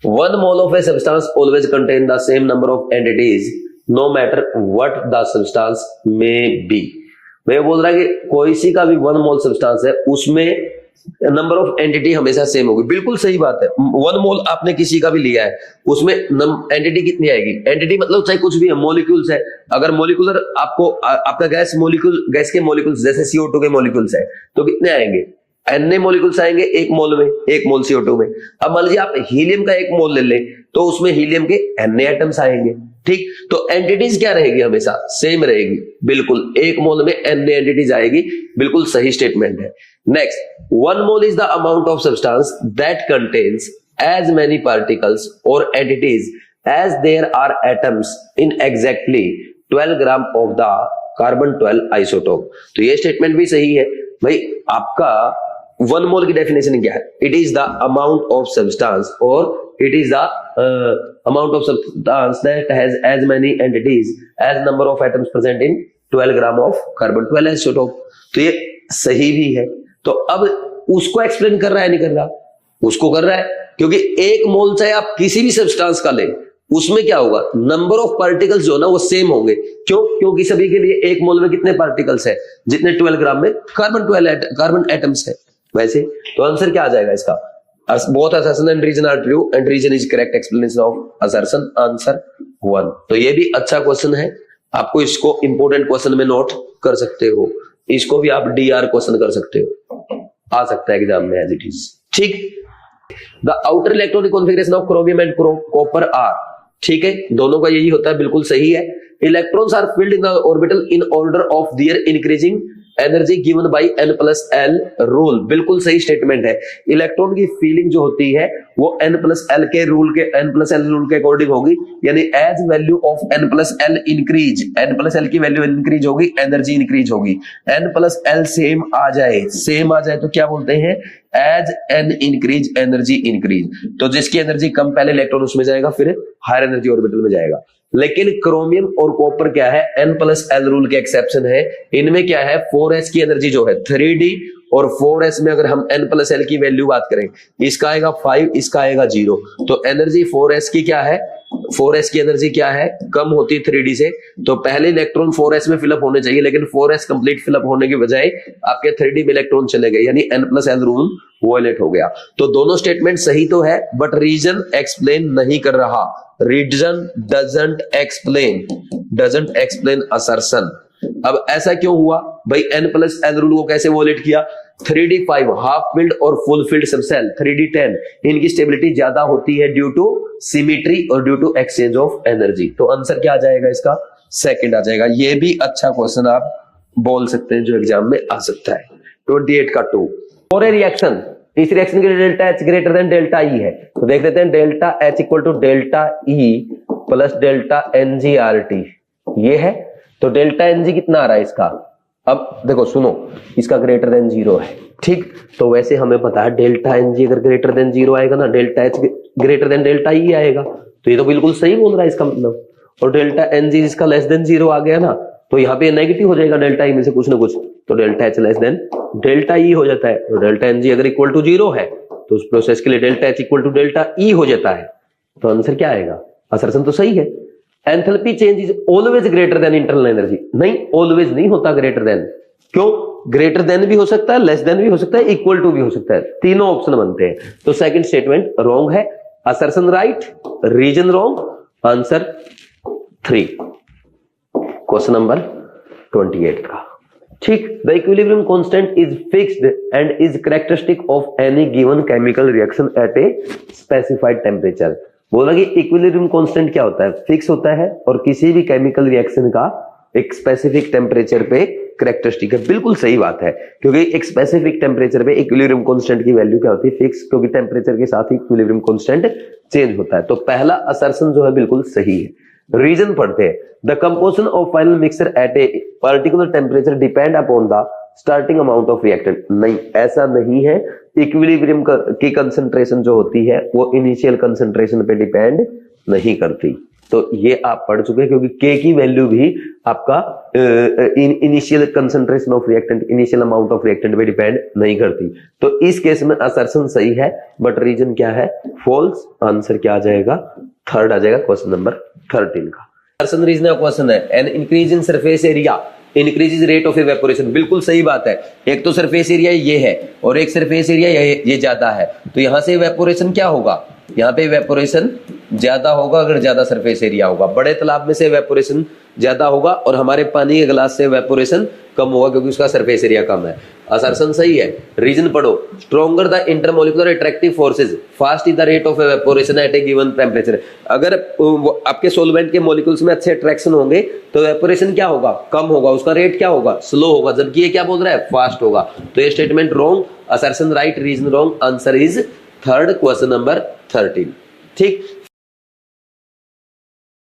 1 mole of a substance always contain the same number of entities no matter what the substance may be। मैं बोल रहा है कि कोई सी का भी 1 मोल सब्सटेंस है उसमें नंबर ऑफ एंटिटी हमेशा सेम होगी। बिल्कुल सही बात है। 1 मोल आपने किसी का भी लिया है उसमें एंटिटी कितनी आएगी? एंटिटी मतलब चाहे कुछ भी है, मोलिक्यूल्स है। अगर मोलिकुलर आपको आपका गैस मोलिक्यूल, गैस के मोलिक्यूल्स जैसे CO2 के मोलिक्यूल्स है तो कितने आएंगे? एन मोलिक्यूल्स आएंगे 1 मोल में, 1 मोल CO2 में। अब मान लीजिए आप हीलियम का 1 मोल ले लें तो उसमें हीलियम के N एटम्स आएंगे। ठीक, तो एंटिटीज क्या रहेगी? हमेशा सेम रहेगी। बिल्कुल 1 मोल में N एंटिटीज आएगी। बिल्कुल सही स्टेटमेंट है। Next, 1 mole is the amount of substance that contains as many particles और entities as there are atoms in exactly 12 gram of the carbon 12 isotope. तो ये स्टेटमेंट भी सही है भाई। आपका 1 मोल की डेफिनेशन क्या है? It is the amount of substance और it is the amount of substance that has as many entities as number of atoms present in 12 gram of carbon 12 isotope। तो ये सही भी है। तो अब उसको एक्सप्लेन कर रहा है नहीं कर रहा? उसको कर रहा है, क्योंकि 1 मोल चाहे आप किसी भी सब्सटेंस का ले उसमें क्या होगा? नंबर ऑफ पार्टिकल्स जो ना वो सेम होंगे। क्यों? क्योंकि सभी के लिए 1 मोल में कितने पार्टिकल्स है? जितने 12 ग्राम में कार्बन एटम्स है। वैसे तो आंसर क्या आ जाएगा इसका? Both assertion and reason are true and reason is correct explanation of assertion। Answer 1। तो ये भी अच्छा क्वेश्चन है। आपको इसको इंपोर्टेंट क्वेश्चन में नोट कर सकते हो। इसको भी आप DR क्वेश्चन कर सकते हो, आ सकता है एग्जाम में एज इट इज। ठीक, the outer electronic configuration of chromium and copper are. ठीक है, दोनों का यही होता है। बिल्कुल सही है। Electrons are filled in the orbital in order of their increasing energy given by N+L rule. बिल्कुल सही स्टेटमेंट है। इलेक्ट्रॉन की फीलिंग जो होती है वो N+L के रूल के अकॉर्डिंग होगी। यानी as value of N+L increase, N+L की वैल्यू इंक्रीज होगी, एनर्जी इंक्रीज होगी। N+L सेम आ जाए तो क्या बोलते हैं? As N increase energy increase. तो जिसकी एनर्जी कम पहले इलेक्ट्रॉन उसमें जाएगा, फिर हायर एनर्जी ऑर्बिटल में जाएगा। लेकिन क्रोमियम और कॉपर क्या है? N+L रूल के एक्सेप्शन है। इनमें क्या है? 4s की एनर्जी जो है 3D, और 4s में अगर हम N+L की वैल्यू बात करें, इसका आएगा 5, इसका आएगा 0। तो एनर्जी 4s की क्या है? 4s की एनर्जी क्या है? कम होती है 3D से। तो पहले इलेक्ट्रॉन 4s में फिलअप होने चाहिए, लेकिन 4s कंप्लीट फिलअप होने की बजाय आपके 3D में इलेक्ट्रॉन चले गए, यानी N+L रूल वॉयलेट हो गया। तो दोनों स्टेटमेंट सही तो है, बट रीजन एक्सप्लेन नहीं कर रहा। Reason doesn't explain assertion. अब ऐसा क्यों हुआ भाई? N+L रूल को कैसे वॉयलेट किया? 3D 5 हाफ फील्ड और full filled subshell 3D 10 इनकी स्टेबिलिटी ज्यादा होती है ड्यू टू सिमेट्री और due to exchange of energy. तो आंसर क्या आ जाएगा इसका? सेकंड आ जाएगा। ये भी अच्छा क्वेश्चन आप बोल सकते हैं जो एग्जाम में आ सकता है। 28 का 2। और ए रिएक्शन, इस रिएक्शन के लिए delta H greater than delta E है। तो देख लेते हैं delta H equal to delta E plus delta NgRT ये है। तो डेल्टा Ng कितना आ रहा है इसका? अब देखो सुनो, इसका ग्रेटर देन 0 है। ठीक, तो वैसे हमें पता है डेल्टा Ng अगर ग्रेटर देन 0 आएगा ना, delta H greater than delta E आएगा। तो ये तो बिल्कुल सही बोल रहा है इसका मतलब। और डेल्टा Ng इसका लेस देन 0 आ गया ना, तो यहाँ पे नेगेटिव हो जाएगा डेल्टा E में से कुछ ना कुछ। तो delta H less than delta E हो जाता है। तो डेल्टा Ng अगर इक्वल टू 0 है तो उस प्रोसेस के लिए delta H equal to delta E हो जाता है। तो आंसर क्या आएगा? असर्शन तो सही है। Enthalpy change is always greater than internal energy. नहीं, ऑलवेज नहीं होता ग्रेटर देन। क्यों? ग्रेटर देन भी हो सकता है, लेस देन भी हो सकता है, इक्वल टू भी हो सकता है। तीनों ऑप्शन बनते हैं। तो सेकंड स्टेटमेंट रॉन्ग है। Assertion right, reason wrong, answer 3। Question number 28 का। ठीक, the equilibrium constant is fixed and is characteristic of any given chemical reaction at a specified temperature. बोला कि इक्विलिब्रियम कांस्टेंट क्या होता है? फिक्स होता है और किसी भी केमिकल रिएक्शन का एक स्पेसिफिक टेम्परेचर पे कैरेक्टरिस्टिक है। बिल्कुल सही बात है, क्योंकि एक स्पेसिफिक टेम्परेचर पे इक्विलिब्रियम कांस्टेंट की वैल्यू क्या होती है? फिक्स, क्योंकि टेम्परेचर के साथ ही इक्विलिब्रियम कांस्टेंट चेंज होता है। तो पहला असर्शन जो है बिल्कुल सही है। रीजन पढ़ते हैं। The composition of final mixture eight a particular temperature depend upon the starting amount of reactant. नहीं, ऐसा नहीं है। इक्विलिब्रियम की कंसंट्रेशन जो होती है वो इनिशियल कंसंट्रेशन पे डिपेंड नहीं करती। तो ये आप पढ़ चुके हैं, क्योंकि के की वैल्यू भी आपका initial concentration of reactant, initial amount of reactant पे डिपेंड नहीं करती। तो इस केस में असर्शन सही है, बट रीजन क्या है, फॉल्स। आंसर क्या आ जाएगा, थर्ड आ जाएगा क्वेश्चन नंबर 13 का। असर्शन रीजन क्वेश्चन है, an increase in surface area increases rate of evaporation. बिल्कुल सही बात है, एक तो सरफेस एरिया ये है और एक सरफेस एरिया ये ज्यादा है, तो यहां से इवेपोरेशन क्या होगा, यहाँ पे इवेपोरेशन ज्यादा होगा अगर ज्यादा सरफेस एरिया होगा। बड़े तालाब में से इवेपोरेशन ज्यादा होगा और हमारे पानी के गिलास से इवेपोरेशन कम होगा क्योंकि उसका सरफेस एरिया कम है। असर्शन सही है। रीजन पढ़ो, stronger the intermolecular attractive forces fast is the rate of evaporation at a given temperature. अगर आपके सोलवेंट के मॉलिक्यूल्स में अच्छे अट्रैक्शन होंगे तो इवेपोरेशन क्या होगा, कम होगा, उसका रेट क्या होगा, स्लो होगा, जबकि ये क्या बोल रहा है, फास्ट होगा। तो ये statement wrong, assertion right, reason wrong, answer is third question number 13। ठीक,